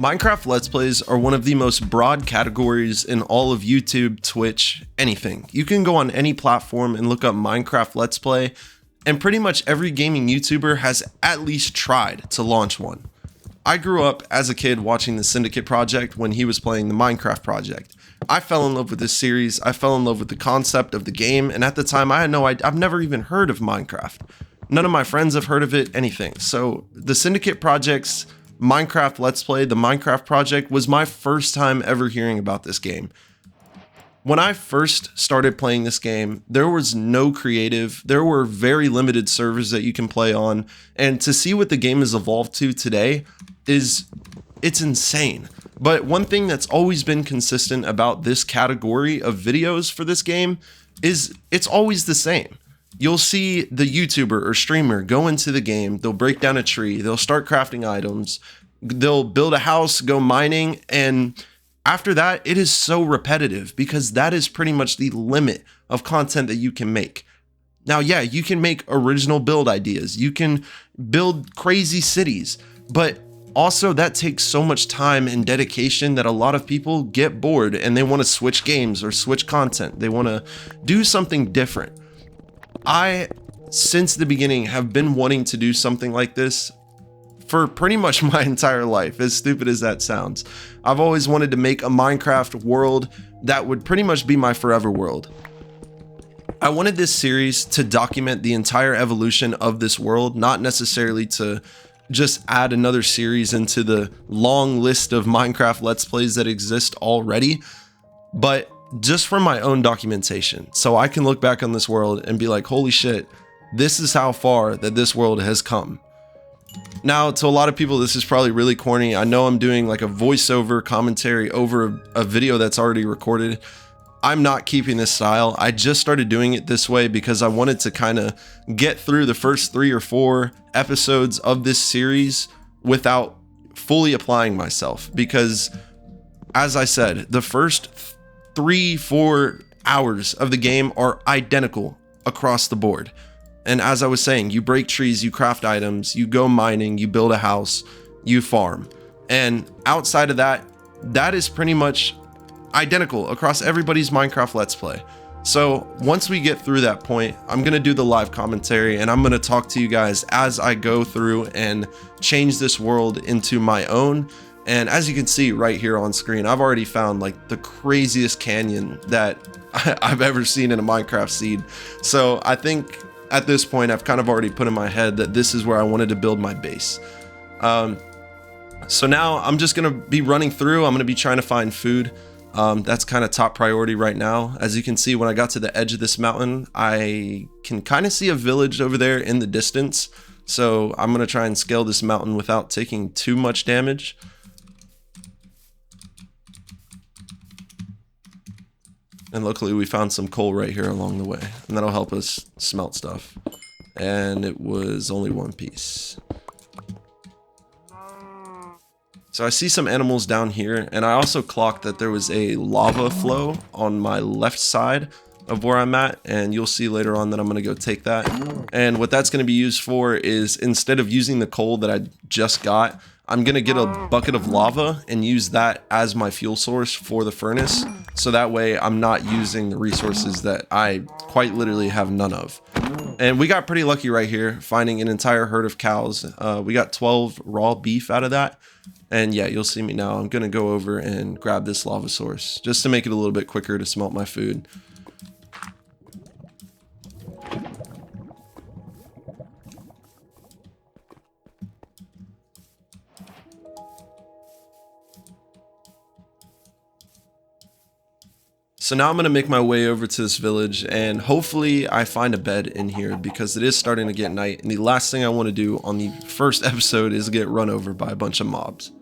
Minecraft Let's Plays are one of the most broad categories in all of YouTube, Twitch, anything. You can go on any platform and look up Minecraft Let's Play, and pretty much every gaming YouTuber has at least tried to launch one. I grew up as a kid watching the Syndicate Project when he was playing the Minecraft Project. I fell in love with this series, I fell in love with the concept of the game, and at the time I had no idea, I've never even heard of Minecraft. None of my friends have heard of it, anything. So the Syndicate Project's Minecraft Let's Play, the Minecraft Project, was my first time ever hearing about this game. When I first started playing this game, there was no creative, there were very limited servers that you can play on, and to see what the game has evolved to today it's insane. But one thing that's always been consistent about this category of videos for this game is it's always the same. You'll see the YouTuber or streamer go into the game, they'll break down a tree, they'll start crafting items, they'll build a house, go mining, and after that, it is so repetitive because that is pretty much the limit of content that you can make. Now, yeah, you can make original build ideas, you can build crazy cities, but also that takes so much time and dedication that a lot of people get bored and they want to switch games or switch content. They want to do something different. I, since the beginning, have been wanting to do something like this for pretty much my entire life, as stupid as that sounds. I've always wanted to make a Minecraft world that would pretty much be my forever world. I wanted this series to document the entire evolution of this world, not necessarily to just add another series into the long list of Minecraft Let's Plays that exist already, but just from my own documentation, so I can look back on this world and be like, holy shit, this is how far that this world has come. Now, to a lot of people, this is probably really corny. I know I'm doing like a voiceover commentary over a video that's already recorded. I'm not keeping this style. I just started doing it this way because I wanted to kind of get through the first 3 or 4 episodes of this series without fully applying myself. Because, as I said, the first 3-4 hours of the game are identical across the board. And as I was saying, you break trees, you craft items, you go mining, you build a house, you farm. And outside of that, that is pretty much identical across everybody's Minecraft Let's Play. So once we get through that point, I'm going to do the live commentary and I'm going to talk to you guys as I go through and change this world into my own. And as you can see right here on screen, I've already found like the craziest canyon that I've ever seen in a Minecraft seed. So I think at this point, I've kind of already put in my head that this is where I wanted to build my base. So now I'm just going to be running through. I'm going to be trying to find food. That's kind of top priority right now. As you can see, when I got to the edge of this mountain, I can kind of see a village over there in the distance. So I'm going to try and scale this mountain without taking too much damage. And luckily we found some coal right here along the way, and that'll help us smelt stuff. And it was only 1 piece. So I see some animals down here, and I also clocked that there was a lava flow on my left side of where I'm at, and you'll see later on that I'm going to go take that. And what that's going to be used for is, instead of using the coal that I just got, I'm going to get a bucket of lava and use that as my fuel source for the furnace. So that way I'm not using the resources that I quite literally have none of. And we got pretty lucky right here, finding an entire herd of cows. We got 12 raw beef out of that. And yeah, you'll see me now. I'm going to go over and grab this lava source just to make it a little bit quicker to smelt my food. So now I'm going to make my way over to this village, and hopefully I find a bed in here because it is starting to get night, and the last thing I want to do on the first episode is get run over by a bunch of mobs.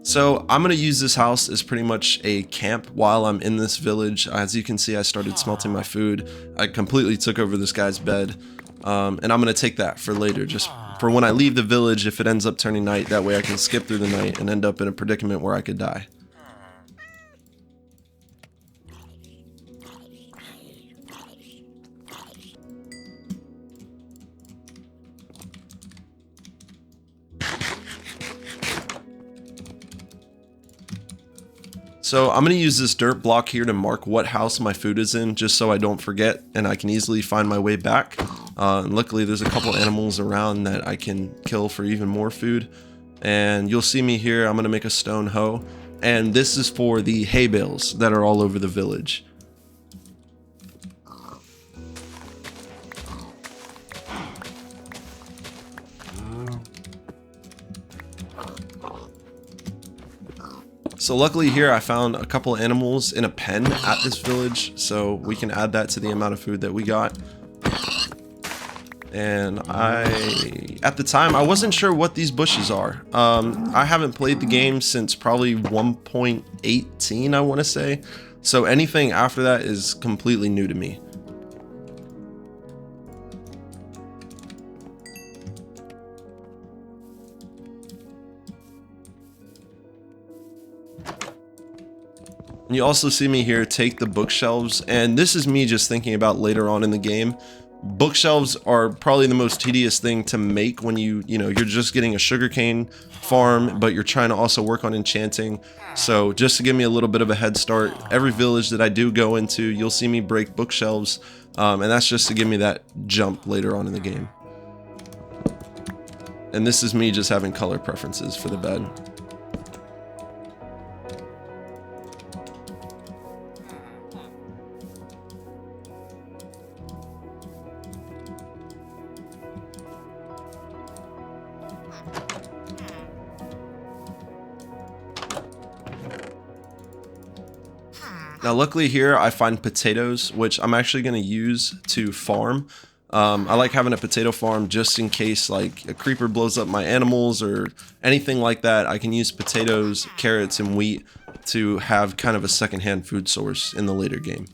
So I'm going to use this house as pretty much a camp while I'm in this village. As you can see, I started smelting my food. I completely took over this guy's bed, and I'm going to take that for later, just for when I leave the village if it ends up turning night. That way I can skip through the night and end up in a predicament where I could die. So I'm going to use this dirt block here to mark what house my food is in, just so I don't forget and I can easily find my way back. And luckily there's a couple animals around that I can kill for even more food. And you'll see me here, I'm going to make a stone hoe. And this is for the hay bales that are all over the village. So luckily here I found a couple animals in a pen at this village, so we can add that to the amount of food that we got. And at the time, I wasn't sure what these bushes are. I haven't played the game since probably 1.18, I want to say. So anything after that is completely new to me. You also see me here take the bookshelves, and this is me just thinking about later on in the game. Bookshelves are probably the most tedious thing to make when you're just getting a sugarcane farm, but you're trying to also work on enchanting. So just to give me a little bit of a head start, every village that I do go into, you'll see me break bookshelves, and that's just to give me that jump later on in the game. And this is me just having color preferences for the bed. Now luckily here I find potatoes, which I'm actually going to use to farm. I like having a potato farm just in case like a creeper blows up my animals or anything like that. I can use potatoes, carrots, and wheat to have kind of a secondhand food source in the later game.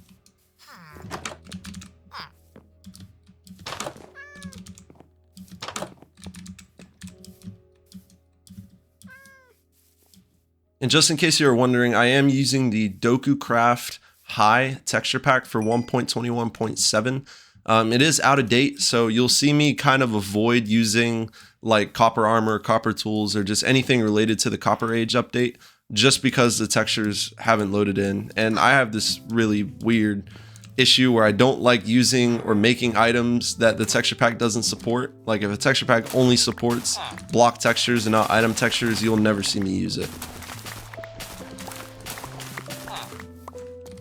And just in case you were wondering, I am using the DokuCraft High texture pack for 1.21.7. It is out of date, so you'll see me kind of avoid using like copper armor, copper tools, or just anything related to the Copper Age update, just because the textures haven't loaded in. And I have this really weird issue where I don't like using or making items that the texture pack doesn't support. Like if a texture pack only supports block textures and not item textures, you'll never see me use it.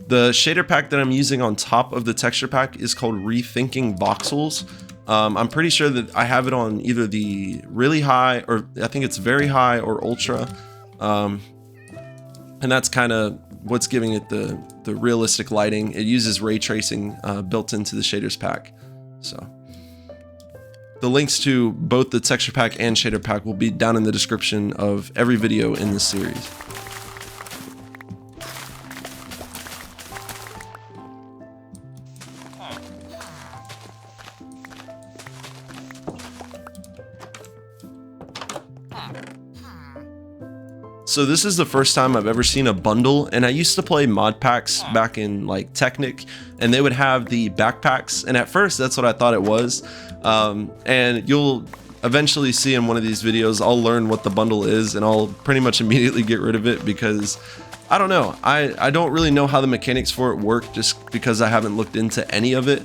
The shader pack that I'm using on top of the texture pack is called Rethinking Voxels. I'm pretty sure that I have it on either the really high, or I think it's very high, or ultra. And that's kind of what's giving it the realistic lighting. It uses ray tracing built into the shaders pack. So the links to both the texture pack and shader pack will be down in the description of every video in this series. So this is the first time I've ever seen a bundle, and I used to play mod packs back in like Technic, and they would have the backpacks, and at first that's what I thought it was. And you'll eventually see in one of these videos, I'll learn what the bundle is, and I'll pretty much immediately get rid of it because I don't know. I don't really know how the mechanics for it work, just because I haven't looked into any of it.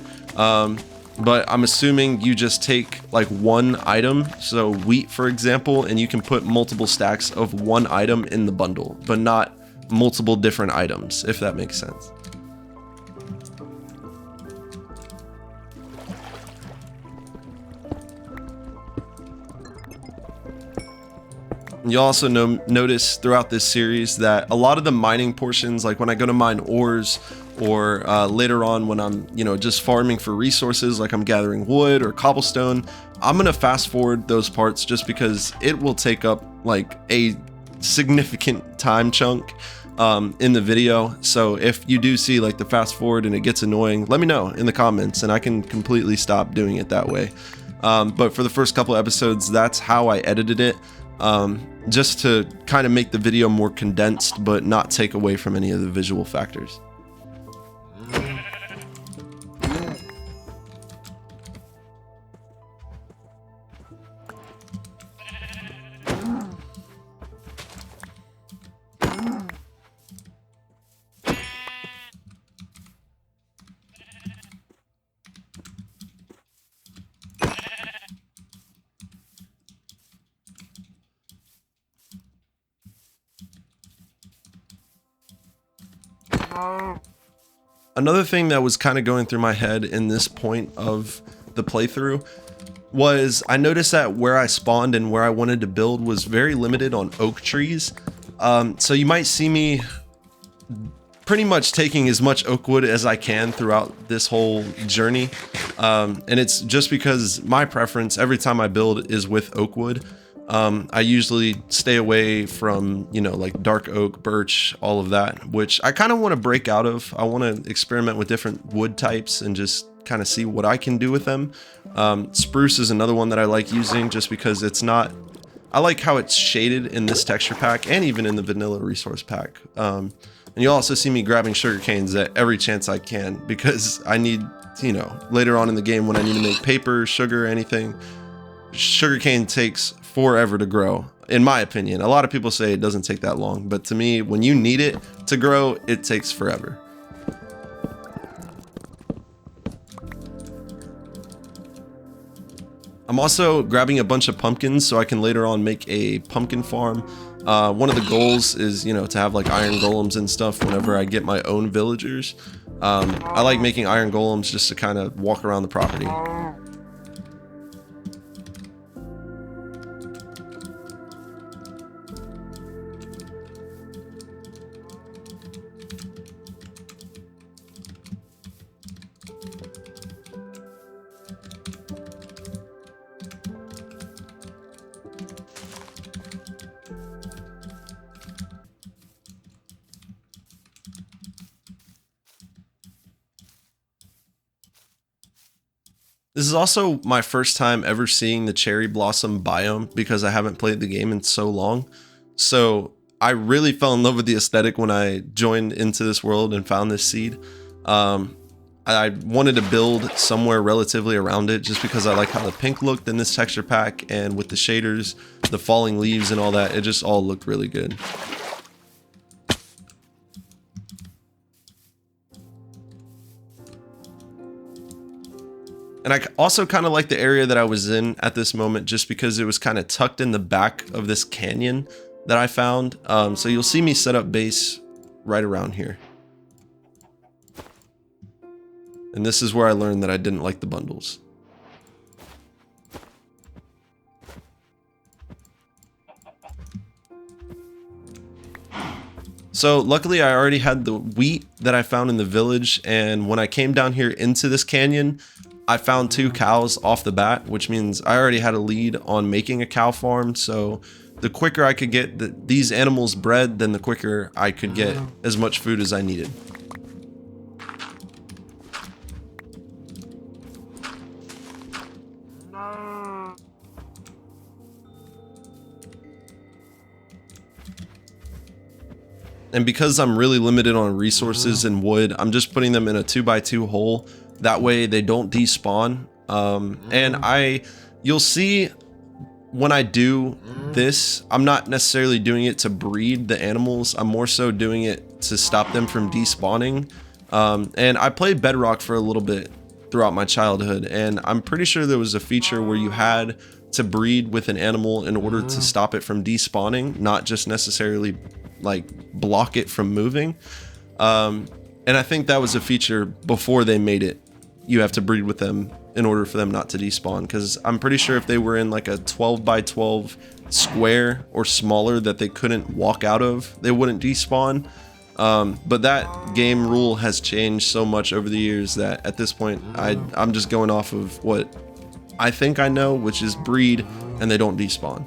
But I'm assuming you just take like one item, so wheat for example, and you can put multiple stacks of one item in the bundle, but not multiple different items, if that makes sense. You'll also notice throughout this series that a lot of the mining portions, like when I go to mine ores, or later on when I'm just farming for resources, like I'm gathering wood or cobblestone, I'm gonna fast forward those parts just because it will take up like a significant time chunk in the video. So if you do see like the fast forward and it gets annoying, let me know in the comments and I can completely stop doing it that way. But for the first couple episodes, that's how I edited it, just to kind of make the video more condensed but not take away from any of the visual factors. Another thing that was kind of going through my head in this point of the playthrough was I noticed that where I spawned and where I wanted to build was very limited on oak trees. So you might see me pretty much taking as much oak wood as I can throughout this whole journey. And it's just because my preference every time I build is with oak wood. I usually stay away from, you know, like dark oak, birch, all of that, which I kind of want to break out of. I want to experiment with different wood types and just kind of see what I can do with them. Spruce is another one that I like using just because it's not, I like how it's shaded in this texture pack and even in the vanilla resource pack. And you'll also see me grabbing sugar canes at every chance I can because I need, you know, later on in the game when I need to make paper, sugar, anything, sugarcane takes forever to grow, in my opinion. A lot of people say it doesn't take that long, but to me, when you need it to grow, it takes forever. I'm also grabbing a bunch of pumpkins so I can later on make a pumpkin farm. One of the goals is, you know, to have like iron golems and stuff whenever I get my own villagers. I like making iron golems just to kind of walk around the property. This is also my first time ever seeing the cherry blossom biome because I haven't played the game in so long. So I really fell in love with the aesthetic when I joined into this world and found this seed. I wanted to build somewhere relatively around it just because I like how the pink looked in this texture pack, and with the shaders, the falling leaves and all that, it just all looked really good. And I also kind of like the area that I was in at this moment just because it was kind of tucked in the back of this canyon that I found. So you'll see me set up base right around here. And this is where I learned that I didn't like the bundles. So luckily I already had the wheat that I found in the village, and when I came down here into this canyon, I found 2 cows off the bat, which means I already had a lead on making a cow farm. So the quicker I could get these animals bred, then the quicker I could get as much food as I needed. And because I'm really limited on resources and wood, I'm just putting them in a 2x2 hole. That way they don't despawn. And you'll see when I do this, I'm not necessarily doing it to breed the animals. I'm more so doing it to stop them from despawning. And I played Bedrock for a little bit throughout my childhood, and I'm pretty sure there was a feature where you had to breed with an animal in order to stop it from despawning, not just necessarily like block it from moving. And I think that was a feature before they made it. You have to breed with them in order for them not to despawn, because I'm pretty sure if they were in like a 12x12 square or smaller that they couldn't walk out of, they wouldn't despawn. But that game rule has changed so much over the years that at this point I'm just going off of what I think I know, which is breed and they don't despawn.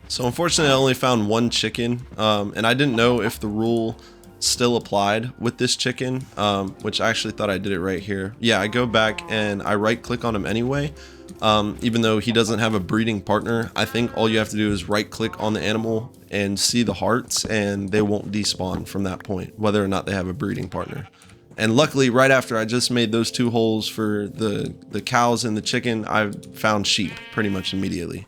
So unfortunately I only found 1 chicken, and I didn't know if the rule still applied with this chicken, which I actually thought I did it right here. Yeah, I go back and I right click on him anyway. Even though he doesn't have a breeding partner, I think all you have to do is right click on the animal and see the hearts, and they won't despawn from that point, whether or not they have a breeding partner. And luckily, right after I just made those 2 holes for the cows and the chicken, I found sheep pretty much immediately.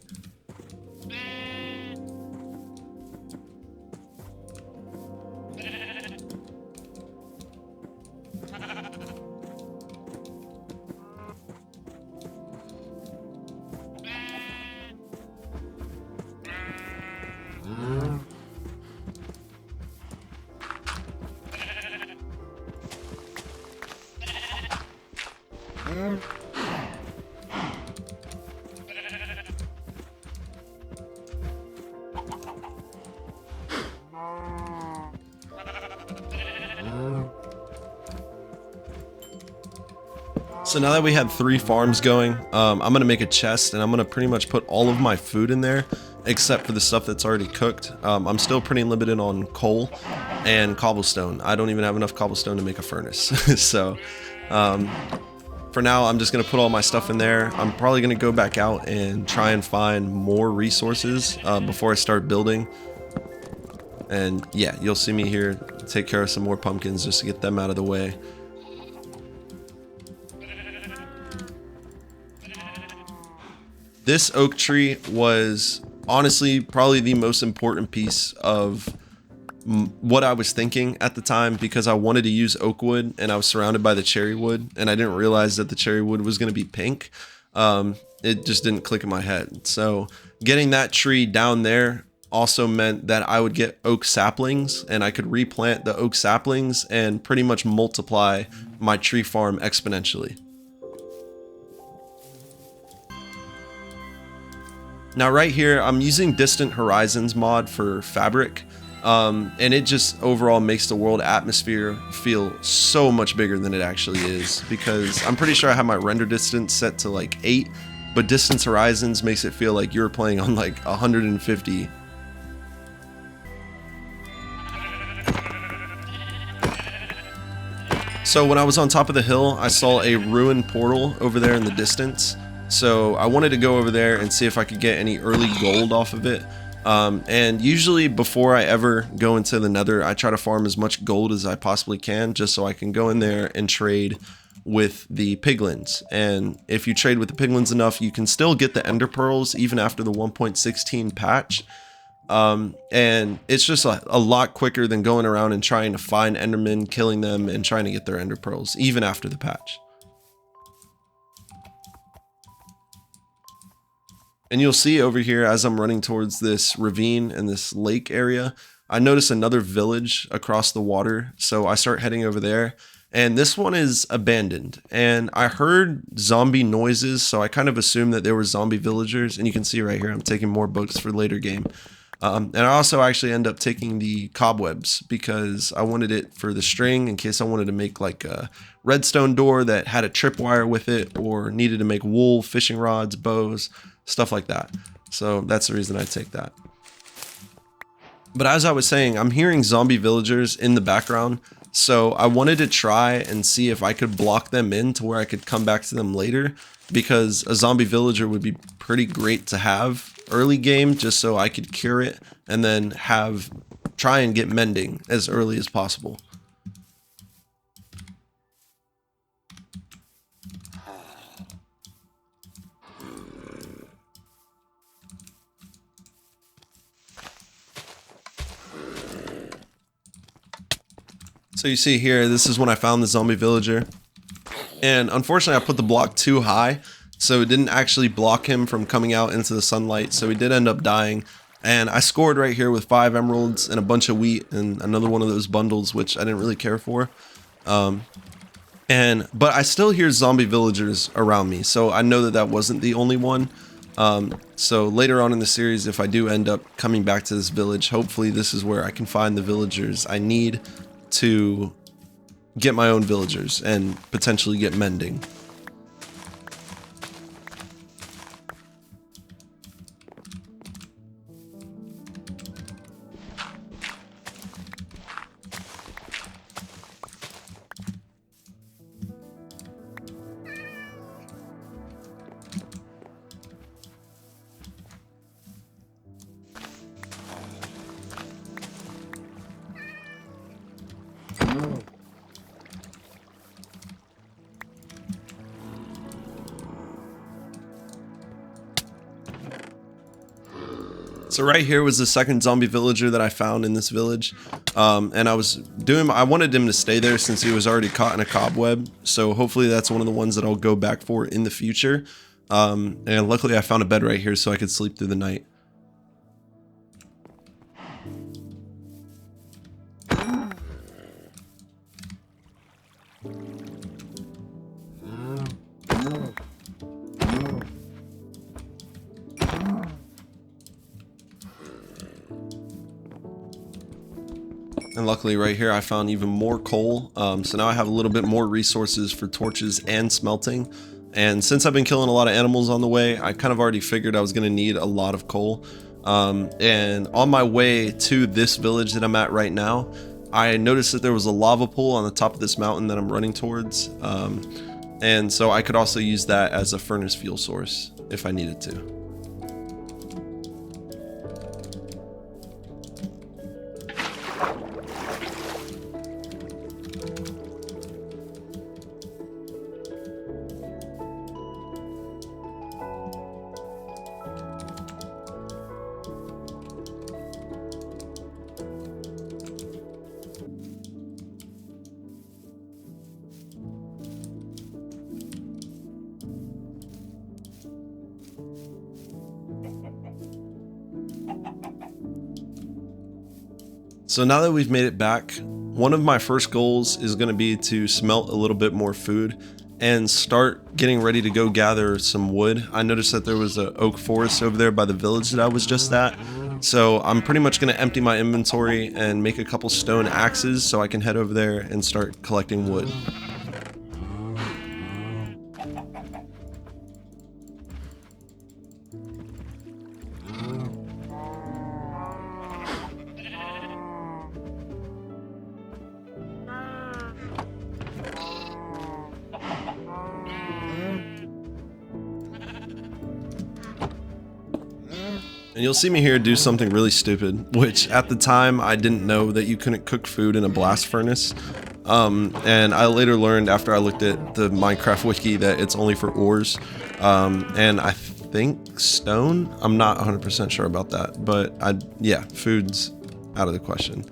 So now that we had 3 farms going, I'm gonna make a chest and I'm gonna pretty much put all of my food in there, except for the stuff that's already cooked. I'm still pretty limited on coal and cobblestone. I don't even have enough cobblestone to make a furnace. So for now, I'm just gonna put all my stuff in there. I'm probably gonna go back out and try and find more resources before I start building. And yeah, you'll see me here take care of some more pumpkins just to get them out of the way. This oak tree was honestly probably the most important piece of what I was thinking at the time, because I wanted to use oak wood and I was surrounded by the cherry wood, and I didn't realize that the cherry wood was going to be pink. It just didn't click in my head. So getting that tree down there also meant that I would get oak saplings, and I could replant the oak saplings and pretty much multiply my tree farm exponentially. Now right here, I'm using Distant Horizons mod for fabric, and it just overall makes the world atmosphere feel so much bigger than it actually is, because I'm pretty sure I have my render distance set to like 8, but Distant Horizons makes it feel like you're playing on like 150. So when I was on top of the hill, I saw a ruined portal over there in the distance. So I wanted to go over there and see if I could get any early gold off of it. And usually before I ever go into the Nether, I try to farm as much gold as I possibly can, just so I can go in there and trade with the piglins. And if you trade with the piglins enough, you can still get the ender pearls even after the 1.16 patch. And it's just a lot quicker than going around and trying to find endermen, killing them, and trying to get their ender pearls even after the patch. And you'll see over here, as I'm running towards this ravine and this lake area, I notice another village across the water. So I start heading over there, and this one is abandoned. And I heard zombie noises, so I kind of assumed that there were zombie villagers. And you can see right here, I'm taking more books for later game. And I also actually end up taking the cobwebs because I wanted it for the string in case I wanted to make like a redstone door that had a tripwire with it, or needed to make wool, fishing rods, bows, stuff like that. So that's the reason I take that. But as I was saying, I'm hearing zombie villagers in the background. So I wanted to try and see if I could block them in to where I could come back to them later, because a zombie villager would be pretty great to have early game, just so I could cure it and then try and get mending as early as possible. So you see here, this is when I found the zombie villager. And unfortunately I put the block too high, so it didn't actually block him from coming out into the sunlight. So he did end up dying. And I scored right here with 5 emeralds and a bunch of wheat and another one of those bundles, which I didn't really care for. But I still hear zombie villagers around me, so I know that that wasn't the only one. So later on in the series, if I do end up coming back to this village, hopefully this is where I can find the villagers I need to get my own villagers and potentially get mending. So right here was the second zombie villager that I found in this village. And I wanted him to stay there since he was already caught in a cobweb. So hopefully that's one of the ones that I'll go back for in the future. And luckily I found a bed right here so I could sleep through the night. And luckily right here I found even more coal, so now I have a little bit more resources for torches and smelting. And since I've been killing a lot of animals on the way, I kind of already figured I was going to need a lot of coal. And on my way to this village that I'm at right now, I noticed that there was a lava pool on the top of this mountain that I'm running towards, and so I could also use that as a furnace fuel source if I needed to. So now that we've made it back, one of my first goals is going to be to smelt a little bit more food and start getting ready to go gather some wood. I noticed that there was an oak forest over there by the village that I was just at. So I'm pretty much going to empty my inventory and make a couple stone axes so I can head over there and start collecting wood. And you'll see me here do something really stupid, which at the time I didn't know that you couldn't cook food in a blast furnace. And I later learned after I looked at the Minecraft wiki that it's only for ores. And I think stone? I'm not 100% sure about that, but yeah, food's out of the question.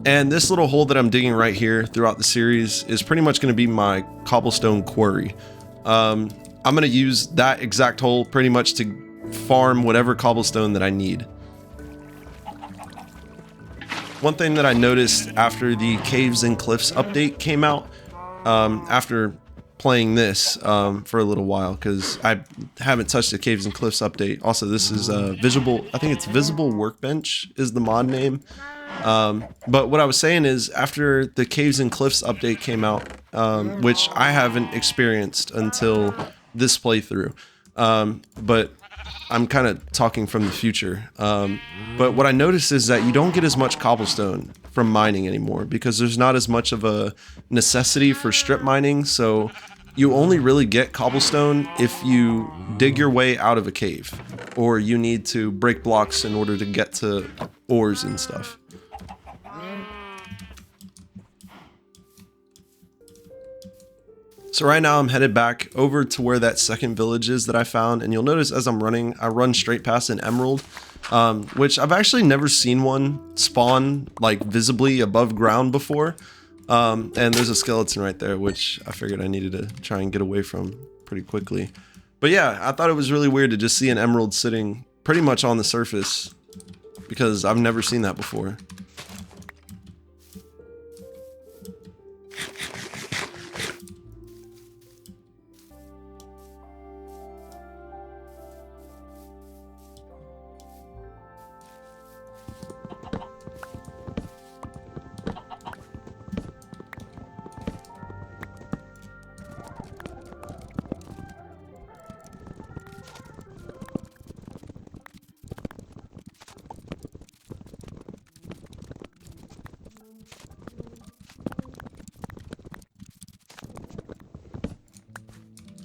And this little hole that I'm digging right here throughout the series is pretty much going to be my cobblestone quarry. I'm going to use that exact hole pretty much to farm whatever cobblestone that I need. One thing that I noticed after the Caves and Cliffs update came out, after playing this for a little while, because I haven't touched the Caves and Cliffs update. Also, this is Visible, I think it's Visible Workbench is the mod name. But what I was saying is after the Caves and Cliffs update came out, which I haven't experienced until this playthrough, but I'm kind of talking from the future. But what I noticed is that you don't get as much cobblestone from mining anymore because there's not as much of a necessity for strip mining. So you only really get cobblestone if you dig your way out of a cave or you need to break blocks in order to get to ores and stuff. So right now I'm headed back over to where that second village is that I found, and you'll notice as I'm running, I run straight past an emerald, which I've actually never seen one spawn like visibly above ground before. And there's a skeleton right there, which I figured I needed to try and get away from pretty quickly. But yeah, I thought it was really weird to just see an emerald sitting pretty much on the surface because I've never seen that before.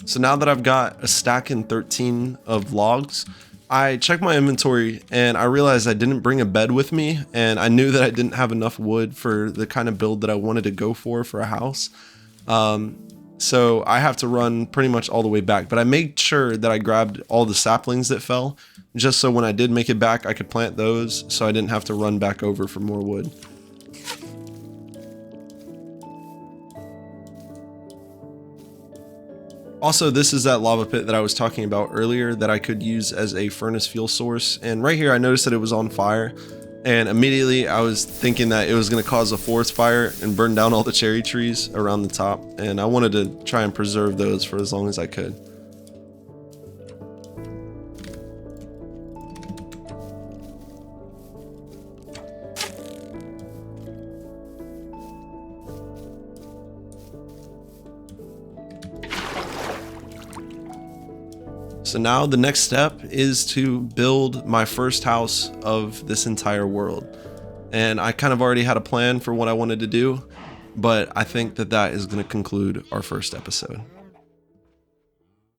So now that I've got a stack and 13 of logs, I checked my inventory and I realized I didn't bring a bed with me, and I knew that I didn't have enough wood for the kind of build that I wanted to go for a house. So I have to run pretty much all the way back. But I made sure that I grabbed all the saplings that fell, just so when I did make it back, I could plant those so I didn't have to run back over for more wood. Also, this is that lava pit that I was talking about earlier that I could use as a furnace fuel source. And right here, I noticed that it was on fire. And immediately I was thinking that it was going to cause a forest fire and burn down all the cherry trees around the top. And I wanted to try and preserve those for as long as I could. So now the next step is to build my first house of this entire world. And I kind of already had a plan for what I wanted to do, but I think that that is going to conclude our first episode.